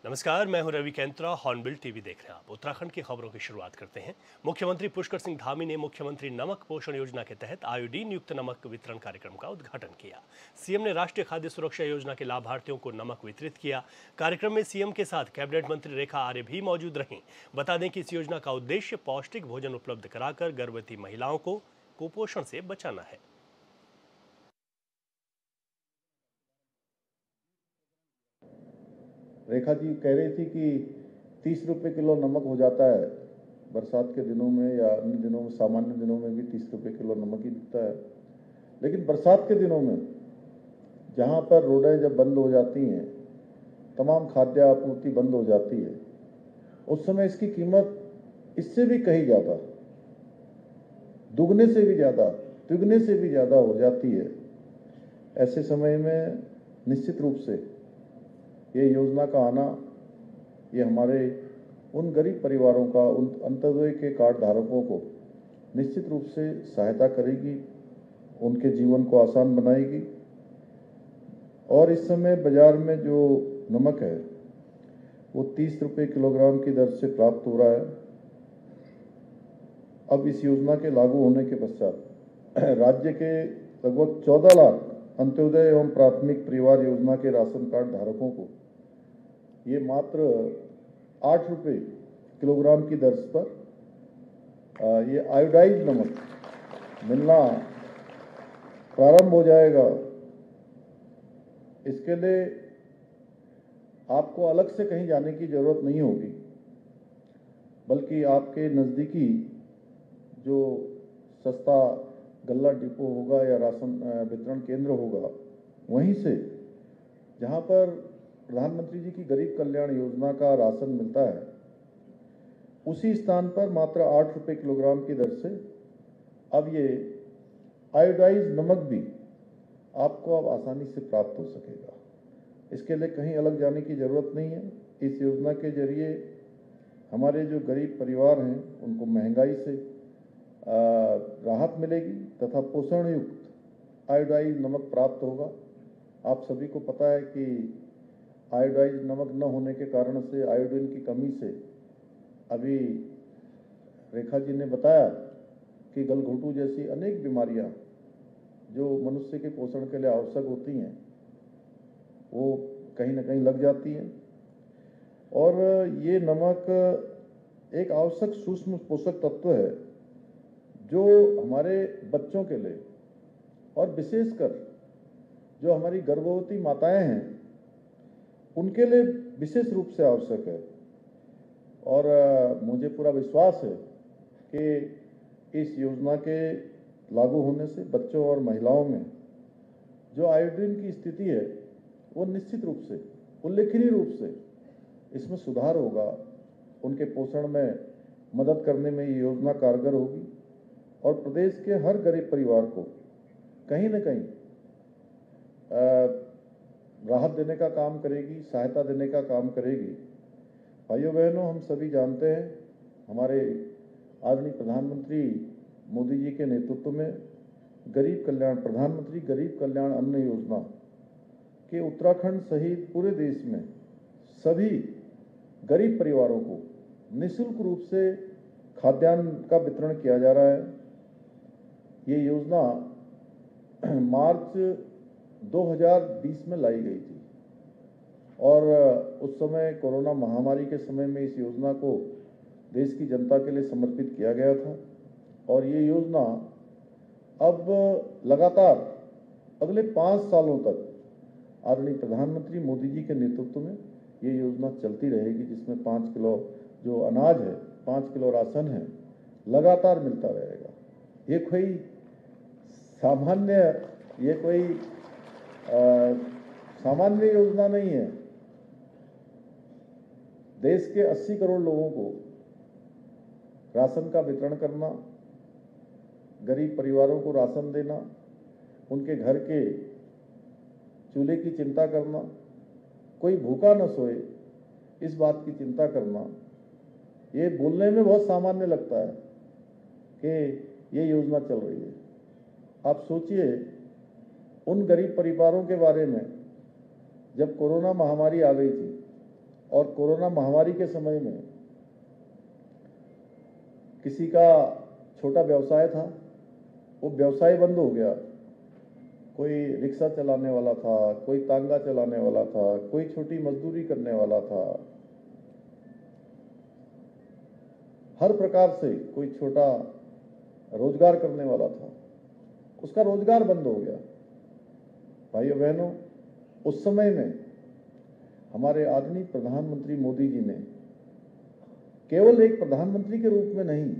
नमस्कार, मैं हूं रवि कैंत्रा। हॉर्नबिल टीवी देख रहे हैं आप। उत्तराखंड की खबरों की शुरुआत करते हैं। मुख्यमंत्री पुष्कर सिंह धामी ने मुख्यमंत्री नमक पोषण योजना के तहत आयोडीन युक्त नमक वितरण कार्यक्रम का उद्घाटन किया। सीएम ने राष्ट्रीय खाद्य सुरक्षा योजना के लाभार्थियों को नमक वितरित किया। कार्यक्रम में सीएम के साथ कैबिनेट मंत्री रेखा आर्य भी मौजूद रहीं। बता दें कि इस योजना का उद्देश्य पौष्टिक भोजन उपलब्ध कराकर गर्भवती महिलाओं को कुपोषण से बचाना है। रेखा जी कह रही थी कि 30 रुपये किलो नमक हो जाता है बरसात के दिनों में या अन्य दिनों में, सामान्य दिनों में भी 30 रुपये किलो नमक ही बिकता है। लेकिन बरसात के दिनों में जहाँ पर रोडें जब बंद हो जाती हैं, तमाम खाद्य आपूर्ति बंद हो जाती है, उस समय इसकी कीमत इससे भी कहीं ज़्यादा, दुगने से भी ज़्यादा, तिगुने से भी ज़्यादा हो जाती है। ऐसे समय में निश्चित रूप से ये योजना का आना, ये हमारे उन गरीब परिवारों का, उन अंत्योदय के कार्ड धारकों को निश्चित रूप से सहायता करेगी, उनके जीवन को आसान बनाएगी। और इस समय बाजार में जो नमक है वो 30 रुपये किलोग्राम की दर से प्राप्त हो रहा है। अब इस योजना के लागू होने के पश्चात राज्य के लगभग 14 लाख अंत्योदय एवं प्राथमिक परिवार योजना के राशन कार्ड धारकों को ये मात्र 8 रुपये किलोग्राम की दर पर ये आयोडाइज नमक मिलना प्रारंभ हो जाएगा। इसके लिए आपको अलग से कहीं जाने की जरूरत नहीं होगी, बल्कि आपके नज़दीकी जो सस्ता गल्ला डिपो होगा या राशन वितरण केंद्र होगा, वहीं से जहां पर प्रधानमंत्री जी की गरीब कल्याण योजना का राशन मिलता है, उसी स्थान पर मात्र 8 रुपये किलोग्राम की दर से अब ये आयोडाइज नमक भी आपको अब आसानी से प्राप्त हो सकेगा। इसके लिए कहीं अलग जाने की जरूरत नहीं है। इस योजना के जरिए हमारे जो गरीब परिवार हैं उनको महंगाई से राहत मिलेगी तथा पोषण युक्त आयोडाइज नमक प्राप्त होगा। आप सभी को पता है कि आयोडाइज नमक न होने के कारण से, आयोडीन की कमी से, अभी रेखा जी ने बताया कि गलघोटू जैसी अनेक बीमारियां जो मनुष्य के पोषण के लिए आवश्यक होती हैं, वो कहीं ना कहीं लग जाती हैं। और ये नमक एक आवश्यक सूक्ष्म पोषक तत्व है जो हमारे बच्चों के लिए और विशेषकर जो हमारी गर्भवती माताएं हैं उनके लिए विशेष रूप से आवश्यक है। और मुझे पूरा विश्वास है कि इस योजना के लागू होने से बच्चों और महिलाओं में जो आयोडीन की स्थिति है वो निश्चित रूप से, उल्लेखनीय रूप से इसमें सुधार होगा। उनके पोषण में मदद करने में ये योजना कारगर होगी और प्रदेश के हर गरीब परिवार को कहीं न कहीं राहत देने का काम करेगी, सहायता देने का काम करेगी। भाइयों बहनों, हम सभी जानते हैं हमारे आदरणीय प्रधानमंत्री मोदी जी के नेतृत्व में प्रधानमंत्री गरीब कल्याण अन्न योजना के उत्तराखंड सहित पूरे देश में सभी गरीब परिवारों को निःशुल्क रूप से खाद्यान्न का वितरण किया जा रहा है। ये योजना मार्च 2020 में लाई गई थी और उस समय कोरोना महामारी के समय में इस योजना को देश की जनता के लिए समर्पित किया गया था। और ये योजना अब लगातार अगले 5 सालों तक आदरणीय प्रधानमंत्री मोदी जी के नेतृत्व में ये योजना चलती रहेगी, जिसमें 5 किलो जो अनाज है, 5 किलो राशन है, लगातार मिलता रहेगा। ये कोई सामान्य योजना नहीं है। देश के 80 करोड़ लोगों को राशन का वितरण करना, गरीब परिवारों को राशन देना, उनके घर के चूल्हे की चिंता करना, कोई भूखा न सोए इस बात की चिंता करना, ये बोलने में बहुत सामान्य लगता है कि ये योजना चल रही है। आप सोचिए उन गरीब परिवारों के बारे में जब कोरोना महामारी आ गई थी और कोरोना महामारी के समय में किसी का छोटा व्यवसाय था, वो व्यवसाय बंद हो गया। कोई रिक्शा चलाने वाला था, कोई तांगा चलाने वाला था, कोई छोटी मजदूरी करने वाला था, हर प्रकार से कोई छोटा रोजगार करने वाला था, उसका रोजगार बंद हो गया। भाइयों बहनों, उस समय में हमारे आदरणीय प्रधानमंत्री मोदी जी ने केवल एक प्रधानमंत्री के रूप में नहीं,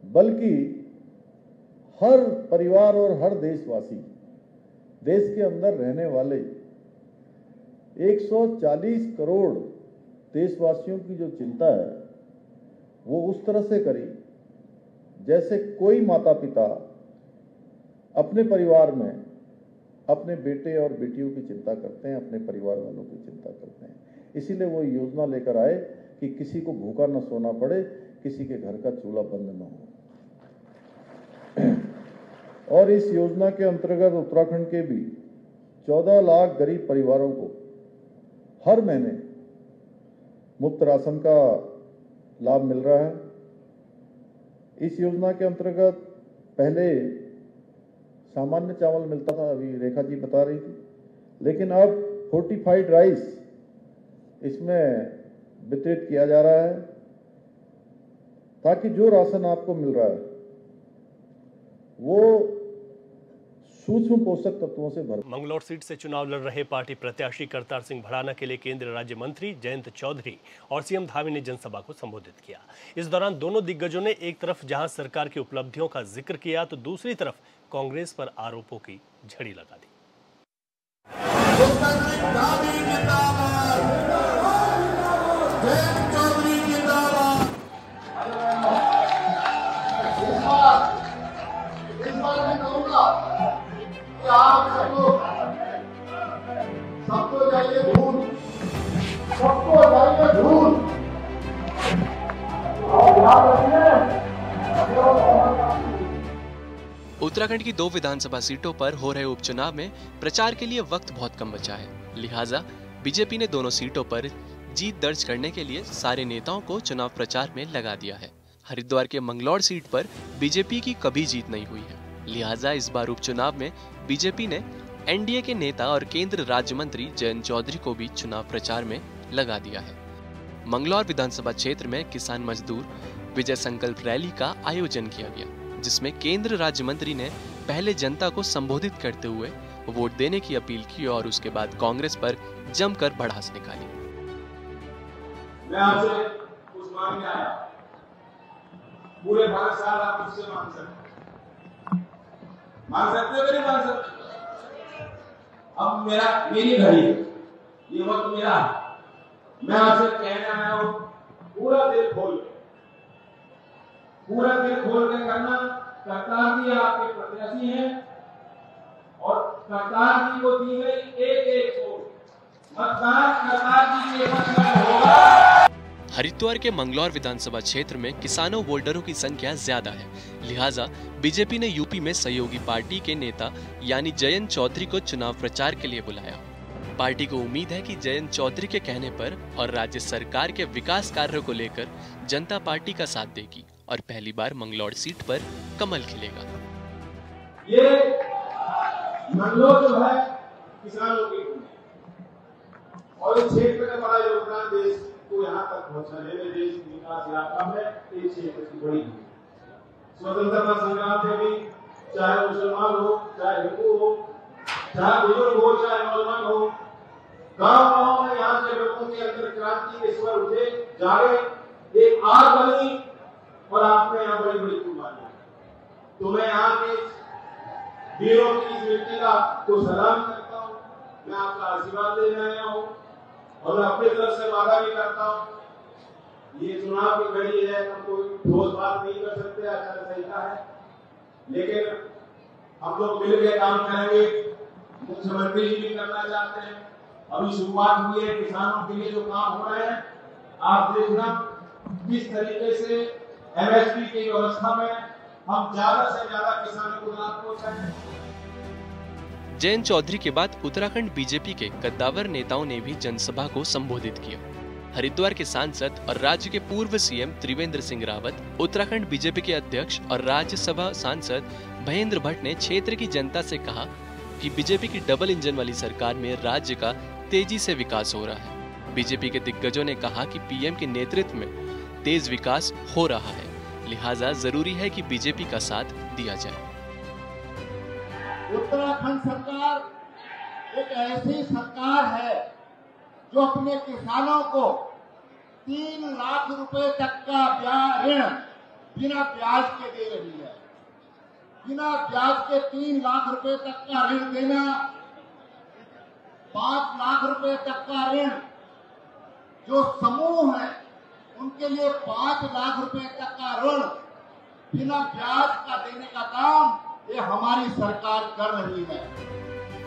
बल्कि हर परिवार और हर देशवासी, देश के अंदर रहने वाले 140 करोड़ देशवासियों की जो चिंता है वो उस तरह से करी जैसे कोई माता पिता अपने परिवार में अपने बेटे और बेटियों की चिंता करते हैं, अपने परिवार वालों की चिंता करते हैं। इसीलिए वो योजना लेकर आए कि किसी को भूखा न सोना पड़े, किसी के घर का चूल्हा बंद न हो। और इस योजना के अंतर्गत उत्तराखंड के भी 14 लाख गरीब परिवारों को हर महीने मुफ्त राशन का लाभ मिल रहा है। इस योजना के अंतर्गत पहले सामान्य चावल मिलता था, अभी रेखा जी बता रही थी, लेकिन अब फोर्टिफाइड राइस इसमें वितरित किया जा रहा है ताकि जो राशन आपको मिल रहा है वो सूक्ष्म पोषक तत्वों से भर। मंगलौर सीट से चुनाव लड़ रहे पार्टी प्रत्याशी करतार सिंह भड़ाना के लिए केंद्रीय राज्य मंत्री जयंत चौधरी और सीएम धामी ने जनसभा को संबोधित किया। इस दौरान दोनों दिग्गजों ने एक तरफ जहां सरकार की उपलब्धियों का जिक्र किया तो दूसरी तरफ कांग्रेस पर आरोपों की झड़ी लगा दी। सबको चाहिए धूल, सबको चाहिए धूल। उत्तराखंड की 2 विधानसभा सीटों पर हो रहे उपचुनाव में प्रचार के लिए वक्त बहुत कम बचा है, लिहाजा बीजेपी ने दोनों सीटों पर जीत दर्ज करने के लिए सारे नेताओं को चुनाव प्रचार में लगा दिया है। हरिद्वार के मंगलौर सीट पर बीजेपी की कभी जीत नहीं हुई है, लिहाजा इस बार उपचुनाव में बीजेपी ने एनडीए के नेता और केंद्र राज्य मंत्री जयंत चौधरी को भी चुनाव प्रचार में लगा दिया है। मंगलौर विधानसभा क्षेत्र में किसान मजदूर विजय संकल्प रैली का आयोजन किया गया, जिसमें केंद्र राज्य मंत्री ने पहले जनता को संबोधित करते हुए वोट देने की अपील की और उसके बाद कांग्रेस पर जमकर भड़ास निकाली। मैं आपसे कुछ मांगने आया, पूरे 12 साल आप मुझसे मांग सकते हो कि नहीं मांग सकते? अब मेरी घड़ी है, ये वक्त मेरा है। मैं आपसे कहने आया हूं, पूरा दिल खोल के करना। करतार जी आपके प्रत्याशी हैं और करतार जी को दी गई एक वोट मतदान करतार जी के पक्ष में होगा। हरिद्वार के मंगलौर विधानसभा क्षेत्र में किसानों वोटरों की संख्या ज्यादा है, लिहाजा बीजेपी ने यूपी में सहयोगी पार्टी के नेता यानी जयंत चौधरी को चुनाव प्रचार के लिए बुलाया। पार्टी को उम्मीद है कि जयंत चौधरी के कहने पर और राज्य सरकार के विकास कार्यों को लेकर जनता पार्टी का साथ देगी और पहली बार मंगलौर सीट पर कमल खिलेगा। ये मंगलौर जो है किसानों की और इस क्षेत्र का बड़ा योगदान देश को यहाँ तक पहुँचाने में, देश की विकास यात्रा में इस क्षेत्र की बड़ी स्वतंत्रता संग्राम में भी, चाहे मुसलमान हो, चाहे हिंदू हो, चाहे बुजुर्ग हो, चाहे नौजवान हो, गाँव में यहाँ से लोगों के अंदर क्रांति के स्वर उठे, जागे, एक आग बनी और आपने यहाँ बड़ी बड़ी कुर्बानियां। तो मैं यहाँ के वीरों की इस मिट्टी का को सलाम करता हूँ, मैं आपका आशीर्वाद लेने आया हूँ और मैं अपनी तरफ से वादा भी करता हूँ, ये चुनाव की घड़ी है, हम कोई ठोस बात नहीं कर सकते, आचार संहिता है, लेकिन हम लोग मिलकर काम करेंगे। मुख्यमंत्री जी भी करना चाहते हैं, अभी शुरुआत हुई है, किसानों के लिए जो काम हो रहे हैं आप देखना किस तरीके से एमएसपी की व्यवस्था में हम ज्यादा से ज्यादा किसानों को लाभ पहुंचाएं। जयंत चौधरी के बाद उत्तराखंड बीजेपी के कद्दावर नेताओं ने भी जनसभा को संबोधित किया। हरिद्वार के सांसद और राज्य के पूर्व सीएम त्रिवेंद्र सिंह रावत, उत्तराखंड बीजेपी के अध्यक्ष और राज्यसभा सांसद महेंद्र भट्ट ने क्षेत्र की जनता से कहा कि बीजेपी की डबल इंजन वाली सरकार में राज्य का तेजी से विकास हो रहा है। बीजेपी के दिग्गजों ने कहा कि पीएम के नेतृत्व में तेज विकास हो रहा है, लिहाजा जरूरी है कि बीजेपी का साथ दिया जाए। उत्तराखंड सरकार एक ऐसी सरकार है जो अपने किसानों को 3 लाख रुपए तक का ऋण बिना ब्याज के दे रही है। बिना ब्याज के 3 लाख रुपए तक का ऋण देना, 5 लाख रुपए तक का ऋण जो समूह है उनके लिए 5 लाख रुपए तक का ऋण बिना ब्याज का देने का काम ये हमारी सरकार कर रही है।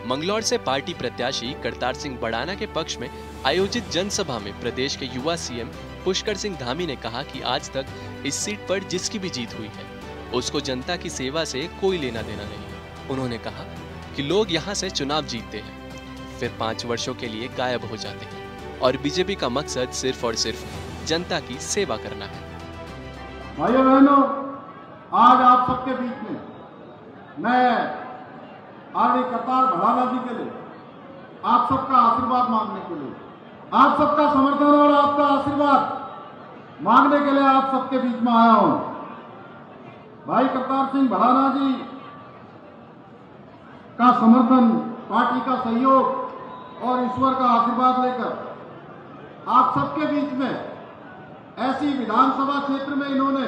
मंगलौर से पार्टी प्रत्याशी करतार सिंह बड़ाना के पक्ष में आयोजित जनसभा में प्रदेश के युवा सीएम पुष्कर सिंह धामी ने कहा कि आज तक इस सीट पर जिसकी भी जीत हुई है उसको जनता की सेवा से कोई लेना देना नहीं। उन्होंने कहा कि लोग यहाँ से चुनाव जीतते हैं, फिर 5 वर्षों के लिए गायब हो जाते हैं और बीजेपी का मकसद सिर्फ और सिर्फ जनता की सेवा करना है। भाइयों बहनों, आज आप सबके बीच में मैं आदरणीय करतार भड़ाना जी के लिए आप सबका आशीर्वाद मांगने के लिए, आप सबका समर्थन और आपका आशीर्वाद मांगने के लिए आप सबके बीच में आया हूं। भाई करतार सिंह भड़ाना जी का समर्थन, पार्टी का सहयोग और ईश्वर का आशीर्वाद लेकर आप सबके बीच में ऐसी विधानसभा क्षेत्र में इन्होंने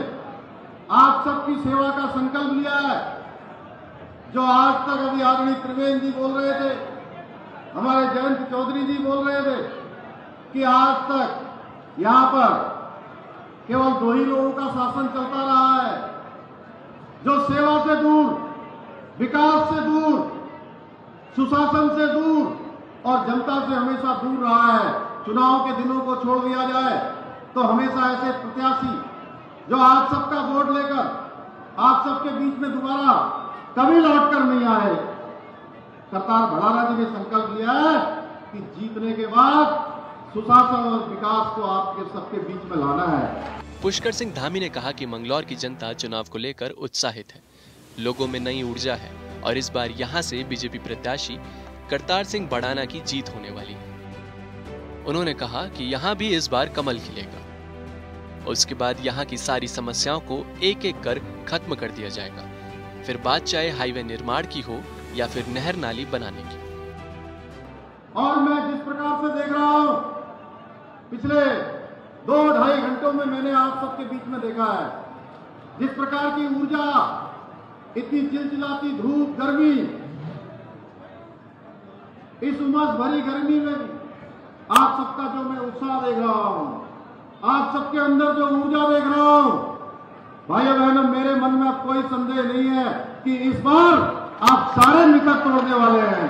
आप सबकी सेवा का संकल्प लिया है जो आज तक अभी आदरणीय त्रिवेंद्र जी बोल रहे थे, हमारे जयंत चौधरी जी बोल रहे थे कि आज तक यहां पर केवल 2 ही लोगों का शासन चलता रहा है, जो सेवा से दूर, विकास से दूर, सुशासन से दूर और जनता से हमेशा दूर रहा है। चुनाव के दिनों को छोड़ दिया जाए तो हमेशा ऐसे प्रत्याशी जो आप सबका वोट लेकर आप सबके बीच में दोबारा कभी लौट कर नहीं आए। करतार भड़ाना जी ने संकल्प लिया है कि जीतने के बाद सुशासन और विकास को आपके सबके बीच में लाना है। पुष्कर सिंह धामी ने कहा कि मंगलौर की जनता चुनाव को लेकर उत्साहित है, लोगों में नई ऊर्जा है और इस बार यहां से बीजेपी प्रत्याशी करतार सिंह बड़ाना की जीत होने वाली है। उन्होंने कहा कि यहां भी इस बार कमल खिलेगा। उसके बाद यहां की सारी समस्याओं को एक एक कर खत्म कर दिया जाएगा, फिर बात चाहे हाईवे निर्माण की हो या फिर नहर नाली बनाने की। और मैं जिस प्रकार से देख रहा हूं, पिछले 2-2.5 घंटों में मैंने आप सबके बीच में देखा है, जिस प्रकार की ऊर्जा, इतनी चिलचिलाती धूप, गर्मी, इस उमस भरी गर्मी में भी आप सबका जो मैं उत्साह देख रहा हूं, आप सबके अंदर जो ऊर्जा देख रहा हूं, भाइयों बहनों, मेरे मन में अब कोई संदेह नहीं है कि इस बार आप सारे निकट तोड़ने वाले हैं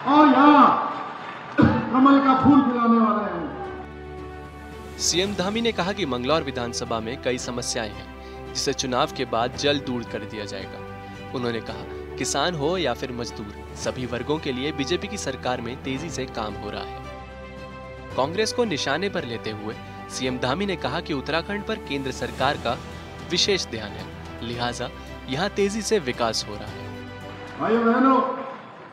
और यहाँ कमल का फूल खिलाने वाले हैं। सीएम धामी ने कहा कि मंगलौर विधानसभा में कई समस्याएं हैं जिसे चुनाव के बाद जल्द दूर कर दिया जाएगा। उन्होंने कहा, किसान हो या फिर मजदूर, सभी वर्गों के लिए बीजेपी की सरकार में तेजी से काम हो रहा है। कांग्रेस को निशाने पर लेते हुए सीएम धामी ने कहा कि उत्तराखंड पर केंद्र सरकार का विशेष ध्यान है, लिहाजा यहाँ तेजी से विकास हो रहा है। भाइयों बहनों,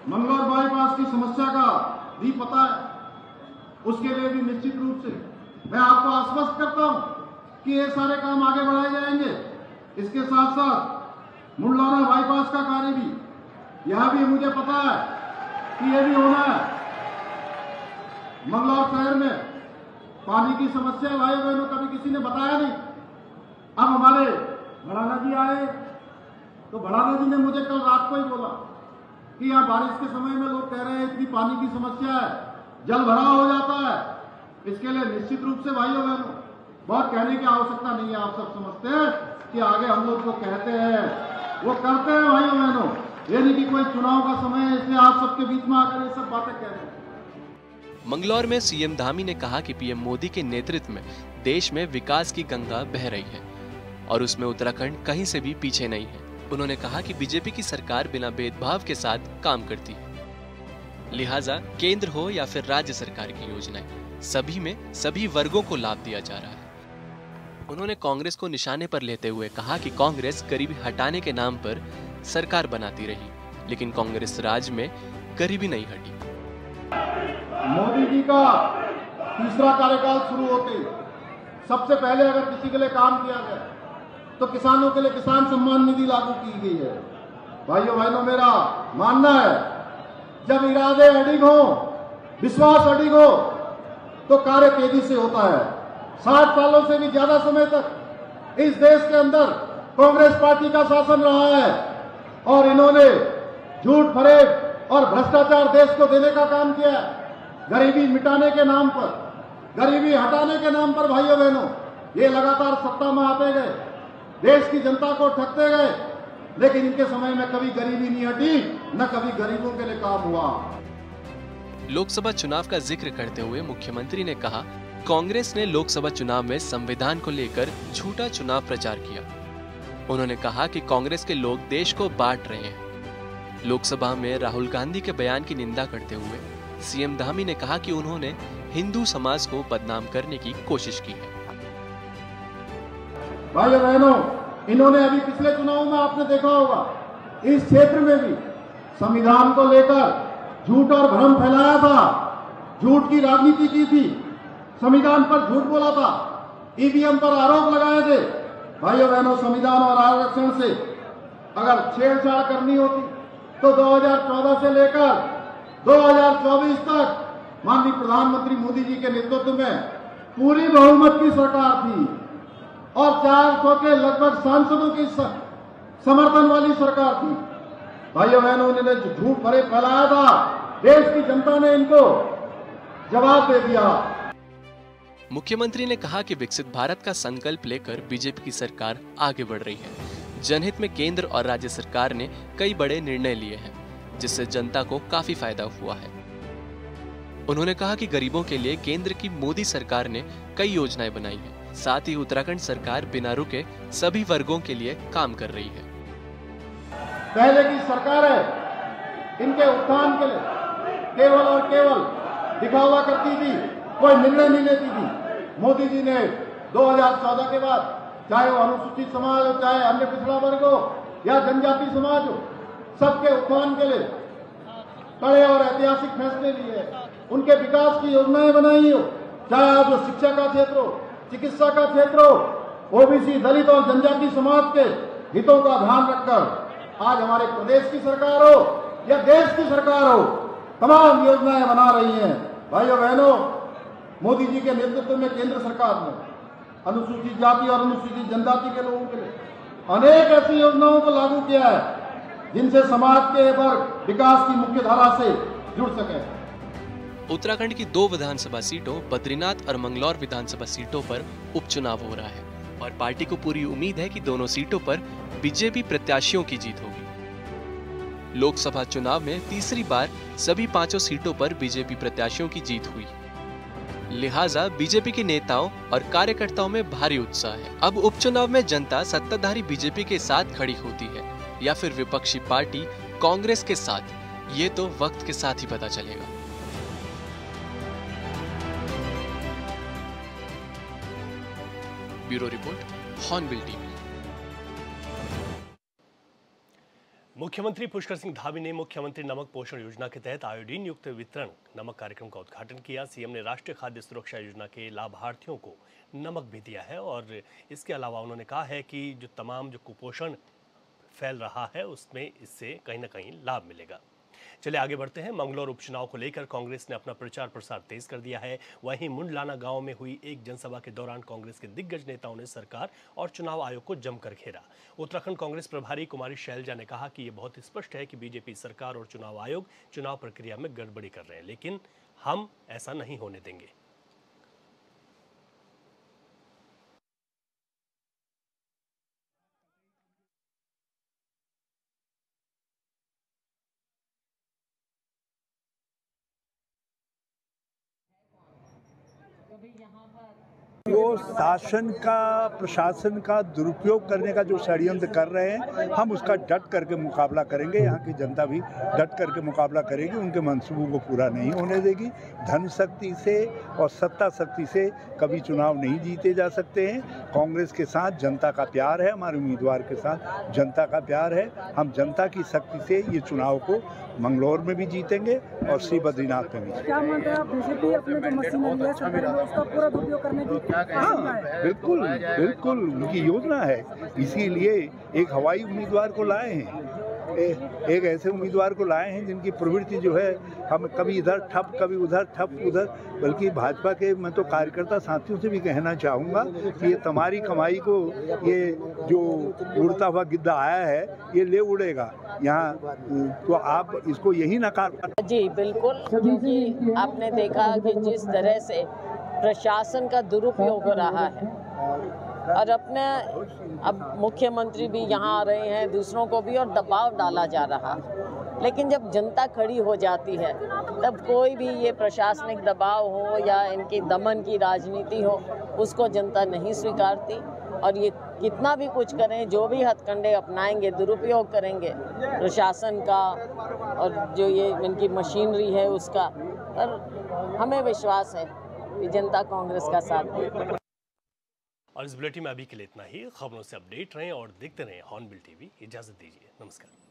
मंगलौर बाईपास की समस्या का भी पता है, उसके लिए भी निश्चित रूप से मैं आपको आश्वस्त करता हूं कि ये सारे काम आगे बढ़ाए जाएंगे। इसके साथ साथ मुंडलाना बाईपास का कार्य भी, यह भी मुझे पता है कि ये भी होना है। मंगलौर शहर में पानी की समस्या भाई बहनों कभी किसी ने बताया नहीं। अब हमारे भड़ाना जी आए तो भड़ाना जी ने मुझे कल रात को ही बोला कि यहाँ बारिश के समय में लोग कह रहे हैं इतनी पानी की समस्या है, जल भराव हो जाता है। इसके लिए निश्चित रूप से भाइयों बहनों बहुत कहने की आवश्यकता नहीं है। आप सब समझते हैं कि आगे हम लोग जो कहते हैं वो करते हैं भाइयों बहनों। ये नहीं कि कोई चुनाव का समय है इसलिए आप सबके बीच में आकर ये सब बातें कह रहे हैं। मंगलौर में सीएम धामी ने कहा कि पीएम मोदी के नेतृत्व में देश में विकास की गंगा बह रही है और उसमें उत्तराखंड कहीं से भी पीछे नहीं है। उन्होंने कहा कि बीजेपी की सरकार बिना भेदभाव के साथ काम करती है। लिहाजा केंद्र हो या फिर राज्य सरकार की योजनाएं, सभी में सभी वर्गों को लाभ दिया जा रहा है। उन्होंने कांग्रेस को निशाने पर लेते हुए कहा कि कांग्रेस गरीबी हटाने के नाम पर सरकार बनाती रही, लेकिन कांग्रेस राज में गरीबी नहीं हटी। मोदी जी का तीसरा कार्यकाल शुरू होते सबसे पहले अगर किसी के लिए काम किया गया तो किसानों के लिए किसान सम्मान निधि लागू की गई है। भाइयों बहनों, मेरा मानना है जब इरादे अडिग हो, विश्वास अडिग हो तो कार्य तेजी से होता है। 60 सालों से भी ज्यादा समय तक इस देश के अंदर कांग्रेस पार्टी का शासन रहा है और इन्होंने झूठ फरेब और भ्रष्टाचार देश को देने का काम किया है। गरीबी मिटाने के नाम पर, गरीबी हटाने के नाम पर भाइयों बहनों ये लगातार सत्ता में आते गए, देश की जनता को ठगते गए, लेकिन इनके समय में कभी गरीबी नहीं हटी, न कभी गरीबों के लिए काम हुआ। लोकसभा चुनाव का जिक्र करते हुए मुख्यमंत्री ने कहा, कांग्रेस ने लोकसभा चुनाव में संविधान को लेकर झूठा चुनाव प्रचार किया। उन्होंने कहा कि कांग्रेस के लोग देश को बांट रहे हैं। लोकसभा में राहुल गांधी के बयान की निंदा करते हुए सीएम धामी ने कहा कि उन्होंने हिंदू समाज को बदनाम करने की कोशिश की है। भाइयों बहनों, इन्होंने अभी पिछले चुनाव में आपने देखा होगा इस क्षेत्र में भी संविधान को लेकर झूठ और भ्रम फैलाया था, झूठ की राजनीति की थी, संविधान पर झूठ बोला था, ईवीएम पर आरोप लगाए थे। भाइयों बहनों, संविधान और आरक्षण से अगर छेड़छाड़ करनी होती तो 2014 से लेकर 2024 तक माननीय प्रधानमंत्री मोदी जी के नेतृत्व में पूरी बहुमत की सरकार थी और 400 के लगभग सांसदों की समर्थन वाली सरकार थी। भाइयों बहनों, उन्होंने जो झूठ भरे फैलाया था, देश की जनता ने इनको जवाब दे दिया। मुख्यमंत्री ने कहा कि विकसित भारत का संकल्प लेकर बीजेपी की सरकार आगे बढ़ रही है। जनहित में केंद्र और राज्य सरकार ने कई बड़े निर्णय लिए हैं, जिससे जनता को काफी फायदा हुआ है। उन्होंने कहा कि गरीबों के लिए केंद्र की मोदी सरकार ने कई योजनाएं बनाई हैं। साथ ही उत्तराखंड सरकार बिना रुके सभी वर्गों के लिए काम कर रही है। पहले की सरकार है, इनके उत्थान के लिए केवल और केवल दिखावा करती थी, कोई निर्णय नहीं लेती थी। मोदी जी ने 2014 के बाद चाहे वो अनुसूचित समाज हो, चाहे अन्य पिछड़ा वर्ग हो या जनजाति समाज हो, सबके उत्थान के लिए कड़े और ऐतिहासिक फैसले लिए, उनके विकास की योजनाएं बनाई हो, चाहे आज वो शिक्षा का क्षेत्र हो, चिकित्सा का क्षेत्र हो, ओबीसी, दलित और जनजाति समाज के हितों का ध्यान रखकर आज हमारे प्रदेश की सरकार हो या देश की सरकार हो, तमाम योजनाएं बना रही हैं। भाइयों बहनों, मोदी जी के नेतृत्व में केंद्र सरकार ने अनुसूचित जाति और अनुसूचित जनजाति के लोगों के लिए अनेक ऐसी योजनाओं को लागू किया है जिनसे समाज के वर्ग विकास की मुख्य धारा से जुड़ सके। उत्तराखंड की 2 विधानसभा सीटों बद्रीनाथ और मंगलौर विधानसभा सीटों पर उपचुनाव हो रहा है और पार्टी को पूरी उम्मीद है कि दोनों सीटों पर बीजेपी प्रत्याशियों की जीत होगी। लोकसभा चुनाव में तीसरी बार सभी 5 सीटों पर बीजेपी प्रत्याशियों की जीत हुई, लिहाजा बीजेपी के नेताओं और कार्यकर्ताओं में भारी उत्साह है। अब उपचुनाव में जनता सत्ताधारी बीजेपी के साथ खड़ी होती है या फिर विपक्षी पार्टी कांग्रेस के साथ, ये तो वक्त के साथ ही पता चलेगा। Bureau report, hornbill TV. मुख्यमंत्री पुष्कर सिंह धामी ने मुख्यमंत्री नमक पोषण योजना के तहत आयोडीन युक्त वितरण नमक कार्यक्रम का उद्घाटन किया। सीएम ने राष्ट्रीय खाद्य सुरक्षा योजना के लाभार्थियों को नमक भी दिया है और इसके अलावा उन्होंने कहा है कि जो तमाम जो कुपोषण फैल रहा है उसमें इससे कहीं ना कहीं लाभ मिलेगा। चलिए आगे बढ़ते हैं। मंगलौर उपचुनाव को लेकर कांग्रेस ने अपना प्रचार प्रसार तेज कर दिया है। वहीं मुंडलाना गांव में हुई एक जनसभा के दौरान कांग्रेस के दिग्गज नेताओं ने सरकार और चुनाव आयोग को जमकर घेरा। उत्तराखंड कांग्रेस प्रभारी कुमारी शैलजा ने कहा कि ये बहुत स्पष्ट है कि बीजेपी सरकार और चुनाव आयोग चुनाव प्रक्रिया में गड़बड़ी कर रहे हैं, लेकिन हम ऐसा नहीं होने देंगे। जो शासन का, प्रशासन का दुरुपयोग करने का जो षड्यंत्र कर रहे हैं, हम उसका डट करके मुकाबला करेंगे। यहाँ की जनता भी डट करके मुकाबला करेगी, उनके मंसूबों को पूरा नहीं होने देगी। धन शक्ति से और सत्ता शक्ति से कभी चुनाव नहीं जीते जा सकते हैं। कांग्रेस के साथ जनता का प्यार है, हमारे उम्मीदवार के साथ जनता का प्यार है। हम जनता की शक्ति से ये चुनाव को मंगलौर में भी जीतेंगे और श्री बद्रीनाथ में भी। क्या मानते हैं आप, बीजेपी अपने जो मशीनरी है सरकार में उसका पूरा दुरुपयोग करने की? हाँ, बिल्कुल बिल्कुल उनकी योजना है। इसीलिए एक हवाई उम्मीदवार को लाए हैं, एक ऐसे उम्मीदवार को लाए हैं जिनकी प्रवृत्ति जो है, हम कभी इधर ठप कभी उधर ठप उधर। बल्कि भाजपा के मैं तो कार्यकर्ता साथियों से भी कहना चाहूँगा कि ये तुम्हारी कमाई को ये जो उड़ता हुआ गिद्धा आया है ये ले उड़ेगा यहाँ, तो आप इसको यही नकार। जी बिल्कुल, क्योंकि आपने देखा कि जिस तरह से प्रशासन का दुरुपयोग हो रहा है और अब मुख्यमंत्री भी यहाँ आ रहे हैं, दूसरों को भी, और दबाव डाला जा रहा है। लेकिन जब जनता खड़ी हो जाती है तब कोई भी ये प्रशासनिक दबाव हो या इनकी दमन की राजनीति हो, उसको जनता नहीं स्वीकारती। और ये कितना भी कुछ करें, जो भी हथकंडे अपनाएंगे, दुरुपयोग करेंगे प्रशासन का और जो ये इनकी मशीनरी है उसका, पर हमें विश्वास है कि जनता कांग्रेस का साथ देगी। और इस बुलेटिन में अभी के लिए इतना ही। खबरों से अपडेट रहें और देखते रहें हॉर्नबिल टीवी। इजाजत दीजिए, नमस्कार।